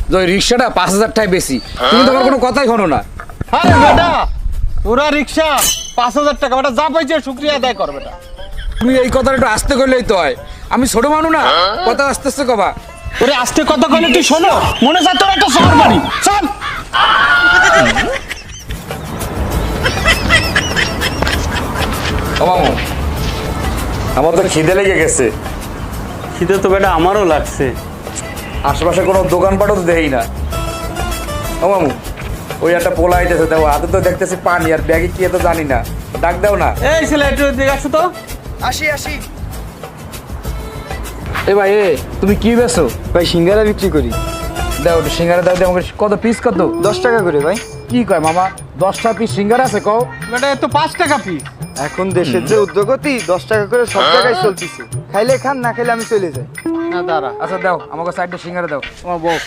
যে ওই রিক্সাটা 5,000 টাকা বেশি। তুমি তো আমার কোনো কথাই শোনো না। আরে বেটা পুরা রিক্সা 5,000 টাকা, বেটা যা পাইছে শুকরিয়া আদায় কর বেটা। তুমি এই কথাটা একটু আস্তে করলেই তো হয়। আমি ছোট মানুষ না, কথা আস্তে আস্তে কবা। ওরে আস্তে কথা কইলে তুই শোনো, মনে হয় তোর একটা শহর বাড়ি। চল ও মামু, আমার তো খিদে লেগে গেছে। খিদে তো বেটা আমারও লাগছে। আশেপাশে কোনো দোকানপাটও তো দেখি না। ও মামু, ওই একটা পোলা আইতেছে, দেখো হাতে তো দেখতেছি পানি, আর ব্যাগে কি তো জানি না। ডাক দাও না। এই ছেলে একটু দিকে আসো তো। আসি। এ ভাই, তুমি কি বেছো? ভাই সিঙ্গারা বিক্রি করি। দাও একটু সিঙ্গারা দাও। আমাকে কত পিস কত? 10 টাকা করে ভাই। কি কয় মামা, 10টা পিস সিঙ্গারা আছে কও? বেটা এ তো 5 টাকা পিস। এখন দেশের যে উদ্যোগতি 10 টাকা করে সব জায়গায় চলতেছে। খাইলে খান, না খাইলে আমি চলে যাই। না দাঁড়া, আচ্ছা দাও আমাকে সাইডে সিঙ্গারা দাও। আমার বউ